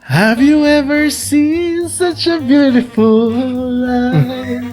Have you ever seen such a beautiful life?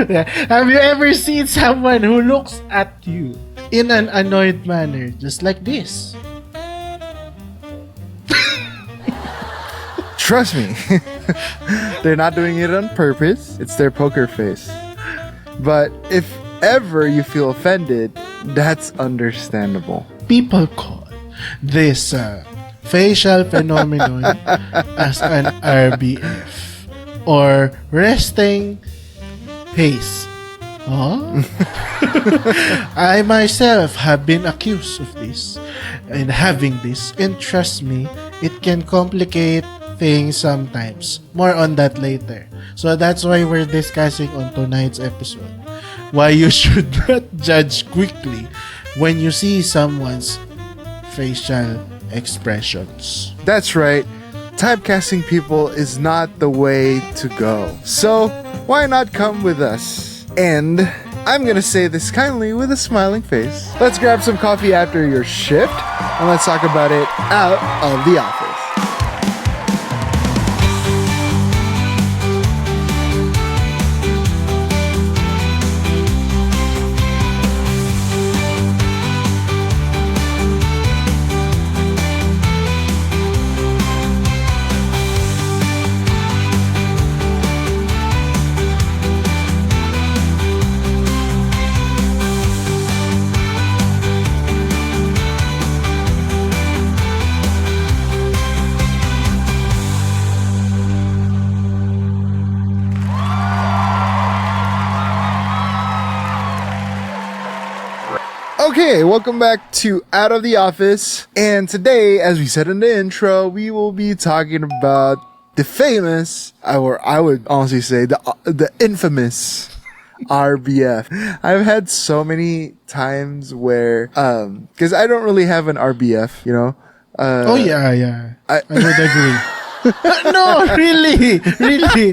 Yeah. Have you ever seen someone who looks at you in an annoyed manner, just like this? Trust me, they're not doing it on purpose. It's their poker face. But if ever you feel offended, that's understandable. People call this facial phenomenon as an RBF or resting face. Huh? I myself have been accused of this and having this, and trust me, it can complicate things sometimes. More on that later. So that's why we're discussing on tonight's episode why you should not judge quickly when you see someone's facial expressions. That's right. Typecasting people is not the way to go. So, why not come with us? And I'm gonna say this kindly with a smiling face. Let's grab some coffee after your shift and let's talk about it out of the office. Okay, welcome back to Out of the Office. And today, as we said in the intro, we will be talking about the famous, or I would honestly say the infamous RBF. I've had so many times where, because I don't really have an RBF, you know. Oh yeah. I would agree. No, really.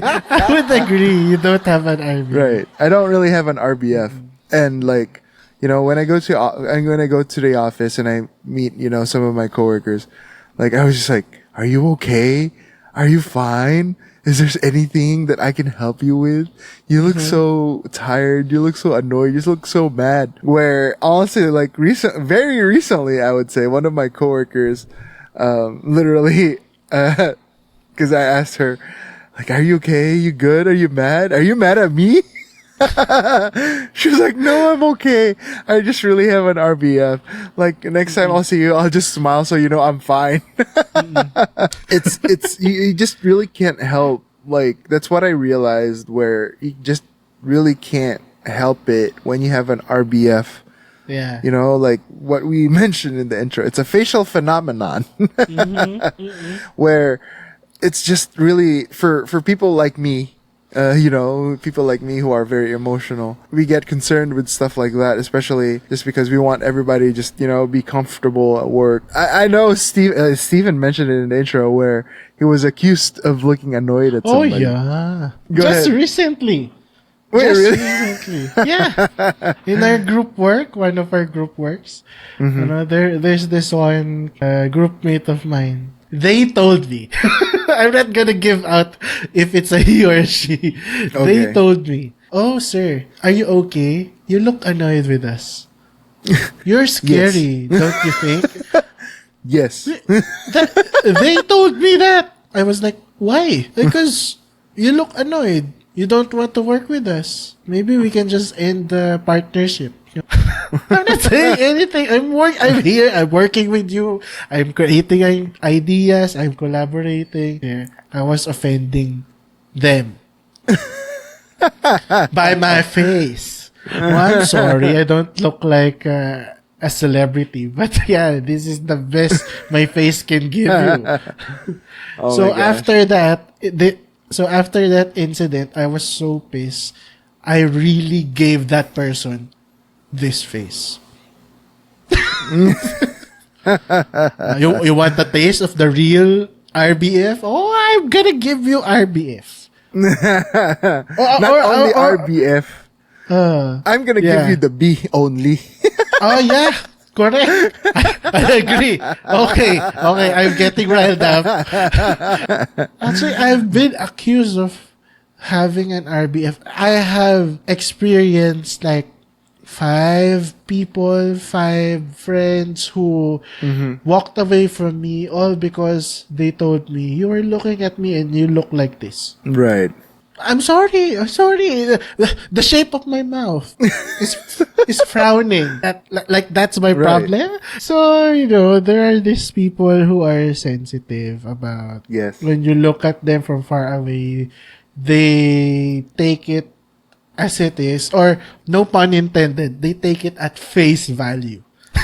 I would agree. You don't have an RBF. Right. I don't really have an RBF. And like, you know, when I go to the office and I meet, you know, some of my coworkers, like I was just like, "Are you okay? Are you fine? Is there anything that I can help you with? You look so tired. You look so annoyed. You look so mad." Where honestly, like very recently, I would say one of my coworkers, literally, because I asked her, like, "Are you okay? You good? Are you mad? Are you mad at me?" She was like, "No, I'm okay. I just really have an RBF. Like next time I'll see you, I'll just smile so you know I'm fine." It's you just really can't help. Like that's what I realized, where you just really can't help it when you have an RBF. Yeah. You know, like what we mentioned in the intro. It's a facial phenomenon where it's just really for people like me. You know, people like me who are very emotional, we get concerned with stuff like that, especially just because we want everybody to just, you know, be comfortable at work. I know Steven mentioned it in the intro where he was accused of looking annoyed at somebody. Oh yeah. Go Just ahead. recently. Wait, Just really? recently. Yeah. In our group work, one of our group works, you know, there's this one group mate of mine. They told me. I'm not gonna give out if it's a he or a she. Okay. They told me, "Oh, sir, are you okay? You look annoyed with us. You're scary, don't you think?" Yes. They told me that. I was like, "Why?" Because you look annoyed. You don't want to work with us. Maybe we can just end the partnership. I'm not saying anything. I'm here. I'm working with you. I'm creating ideas. I'm collaborating. Yeah. I was offending them by my face. Oh, I'm sorry. I don't look like a celebrity, but yeah, this is the best my face can give you. Oh So my gosh. after that incident, I was so pissed. I really gave that person this face. You want the taste of the real RBF? Oh, I'm gonna give you RBF. Not only RBF. I'm gonna give you the B only. Oh yeah. Correct. I agree. Okay. I'm getting riled up. Actually, I've been accused of having an RBF. I have experienced like five friends who walked away from me all because they told me, you were looking at me and you look like this. Right. I'm sorry. The shape of my mouth is frowning. That's my Right. problem. So, there are these people who are sensitive about Yes. when you look at them from far away, they take it as it is, or no pun intended, they take it at face value.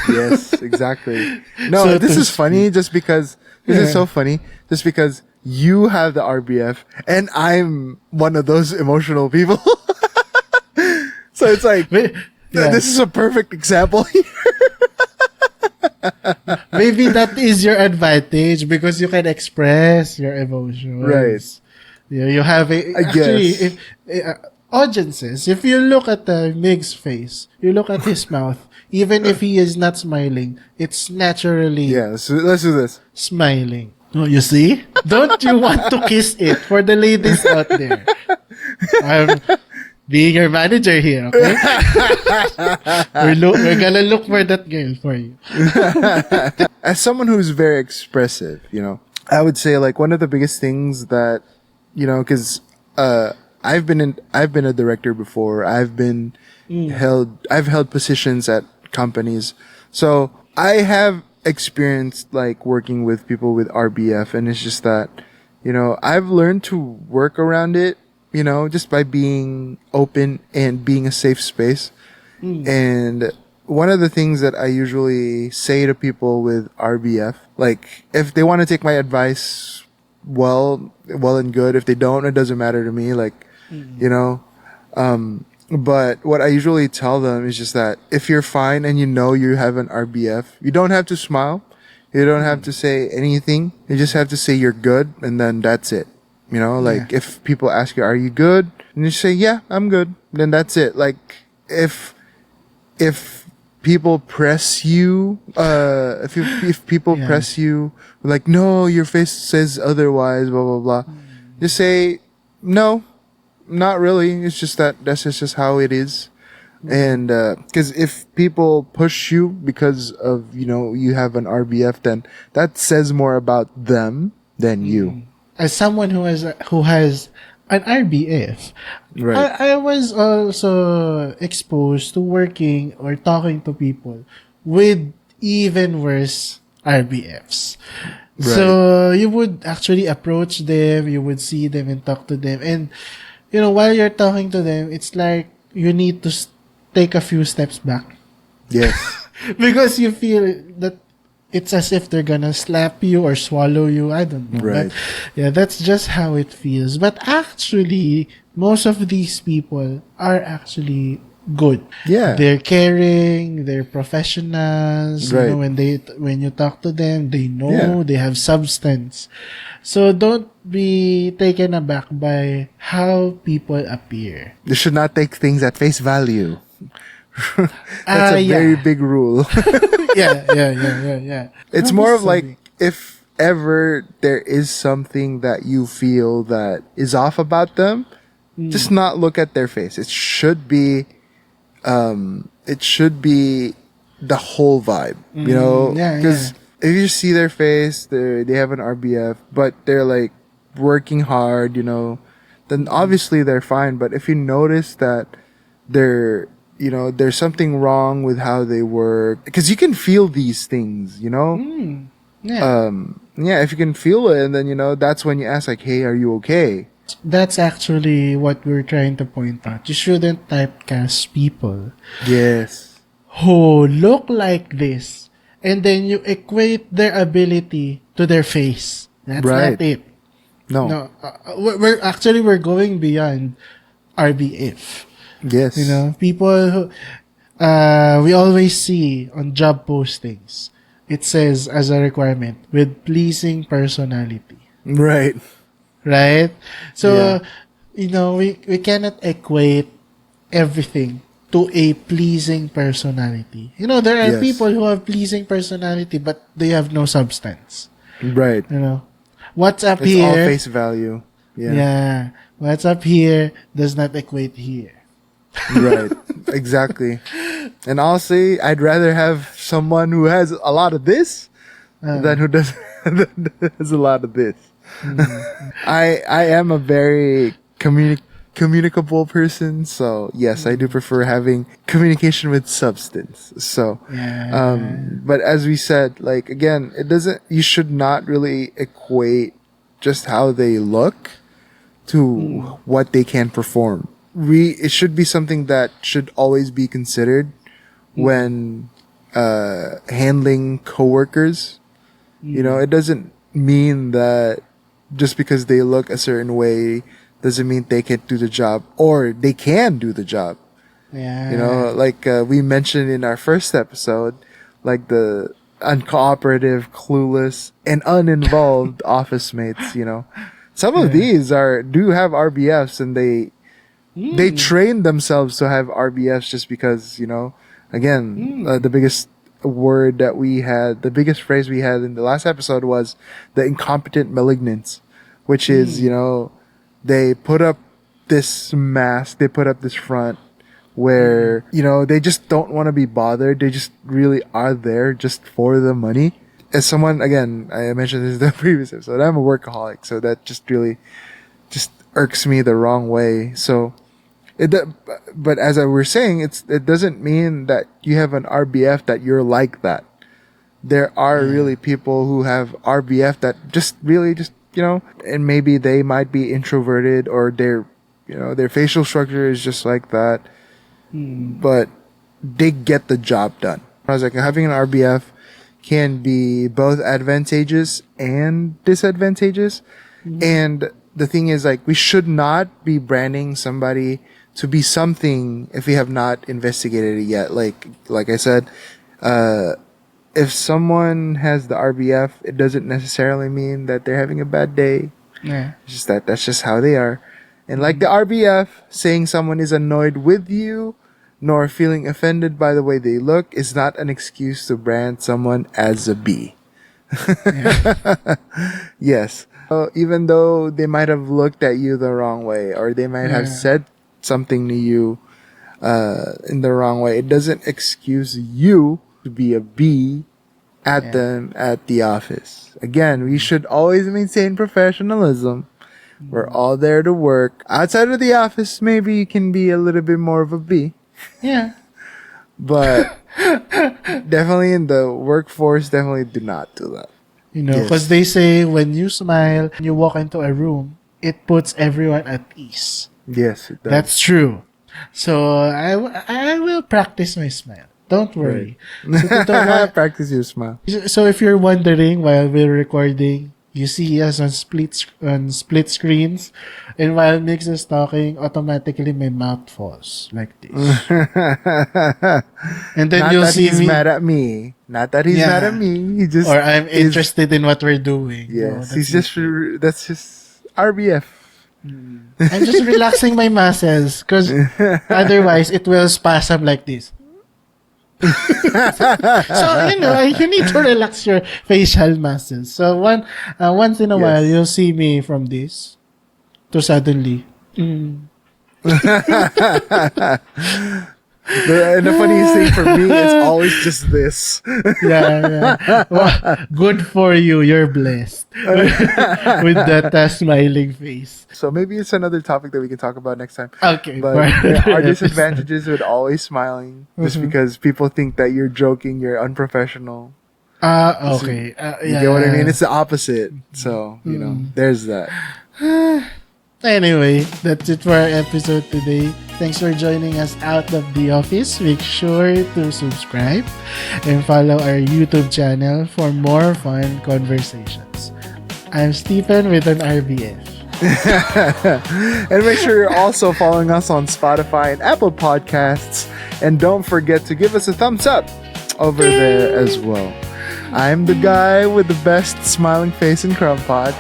Yes, exactly. No, So this to is funny just because this is Yeah. so funny just because you have the RBF and I'm one of those emotional people. So it's like Yeah. this is a perfect example here. Maybe that is your advantage because you can express your emotions. Right. You have a I actually guess. audiences. If you look at Mig's face, you look at his mouth. Even if he is not smiling, it's naturally Yeah, so let's do this. smiling. Oh, you see? Don't you want to kiss it for the ladies out there? I'm being your manager here, okay? We're gonna look for that girl for you. As someone who's very expressive, I would say like one of the biggest things that, because I've been a director before. I've held positions at companies, so I have experienced like working with people with RBF, and it's just that, I've learned to work around it, just by being open and being a safe space. And one of the things that I usually say to people with RBF, like if they want to take my advice, well and good. If they don't, it doesn't matter to me. Like, but what I usually tell them is just that if you're fine and you have an RBF, you don't have to smile. You don't have to say anything. You just have to say you're good, and then that's it. Like if people ask you, are you good? And you say, yeah, I'm good. Then that's it. Like if people press you, if people Yeah. press you, like, no, your face says otherwise, blah, blah, blah. Just say, no, not really. It's just that's just how it is. And, cause if people push you because of, you have an RBF, then that says more about them than you. As someone who has an RBF, Right. I was also exposed to working or talking to people with even worse RBFs. So you would actually approach them, you would see them and talk to them, and while you're talking to them, it's like you need to take a few steps back Yes. because you feel that it's as if they're gonna slap you or swallow you. I don't know. Right. But yeah, that's just how it feels. But actually, most of these people are actually good. Yeah. They're caring, they're professionals. Right. When you talk to them, they know, Yeah. they have substance. So don't be taken aback by how people appear. You should not take things at face value. That's a very big rule. Yeah. It's more of like if ever there is something that you feel that is off about them, just not look at their face. It should be the whole vibe, because if you see their face, they have an RBF, but they're like working hard, then obviously they're fine. But if you notice that there's something wrong with how they work, because you can feel these things, if you can feel it, and then that's when you ask like, hey, are you okay? That's actually what we're trying to point out. You shouldn't typecast people Yes. who look like this and then you equate their ability to their face. That's Right. not it. No. No, we're going beyond RBF. Yes. People who we always see on job postings. It says as a requirement with pleasing personality. Right. Right? So, we cannot equate everything to a pleasing personality. You know, there are Yes. people who have pleasing personality, but they have no substance. Right. You know, what's up It's here? all face value. Yeah. What's up here does not equate here. Right. Exactly. And honestly, I'd rather have someone who has a lot of this than who does than has a lot of this. I am a very communicable person, so yes, I do prefer having communication with substance. So, but as we said, like again, you should not really equate just how they look to what they can perform. It should be something that should always be considered when handling coworkers. You know, it doesn't mean that just because they look a certain way doesn't mean they can do the job, or they can do the job. Yeah. You know, like we mentioned in our first episode, like the uncooperative, clueless, and uninvolved office mates. You know, some of these do have RBFs, and they train themselves to have RBFs just because, you know, again, the biggest the biggest phrase we had in the last episode was the incompetent malignants, which is, you know, they put up this mask, they put up this front where, you know, they just don't want to be bothered. They just really are there just for the money. As someone, again, I mentioned this in the previous episode, I'm a workaholic, so that just really just irks me the wrong way. So, but as I were saying, it doesn't mean that you have an RBF that you're like that. There are really people who have RBF that just really just, you know, and maybe they might be introverted, or their facial structure is just like that, but they get the job done. I was like, having an RBF can be both advantageous and disadvantageous. And the thing is, like, we should not be branding somebody to be something if we have not investigated it yet. Like I said, if someone has the RBF, it doesn't necessarily mean that they're having a bad day. Yeah. It's just that's just how they are. And like the RBF, saying someone is annoyed with you, nor feeling offended by the way they look, is not an excuse to brand someone as a B. Yes. Even though they might have looked at you the wrong way, or they might have said something to you in the wrong way, it doesn't excuse you to be a B at them at the office. Again, we should always maintain professionalism. We're all there to work. Outside of the office, maybe you can be a little bit more of a B. Yeah. But definitely in the workforce, definitely do not do that. You know, because they say when you smile, when you walk into a room, it puts everyone at ease. Yes, it does. That's true. So I will practice my smile. Don't worry. Right. Practice your smile. So if you're wondering while we're recording, you see us on split screens, and while Mix is talking, automatically my mouth falls like this. And then Not you'll that see he's me. mad at me. Not that he's mad at me. He just Or I'm interested in what we're doing. Yes, No, he's just that's just RBF. I'm just relaxing my muscles, because otherwise it will spasm like this. So you need to relax your facial muscles. So once in a while you'll see me from this to suddenly. And the funniest thing for me, it's always just this. Yeah. Well, good for you. You're blessed with that smiling face. So maybe it's another topic that we can talk about next time. Okay. But there are disadvantages with always smiling, just because people think that you're joking, you're unprofessional. Okay. You get what I mean? It's the opposite. So, there's that. Anyway, that's it for our episode today. Thanks for joining us out of the office. Make sure to subscribe and follow our YouTube channel for more fun conversations. I'm Stephen with an RBF. And make sure you're also following us on Spotify and Apple Podcasts. And don't forget to give us a thumbs up over there as well. I'm the guy with the best smiling face in CrumbPod.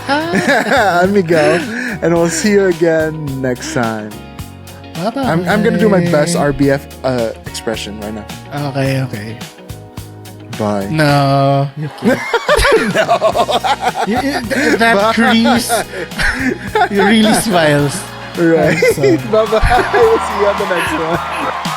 I'm Miguel, and we'll see you again next time. Bye-bye. I'm gonna do my best RBF expression right now. Okay. Bye. No. You can't. That crease. You really smiles. Right. So- Bye bye. We'll see you on the next one.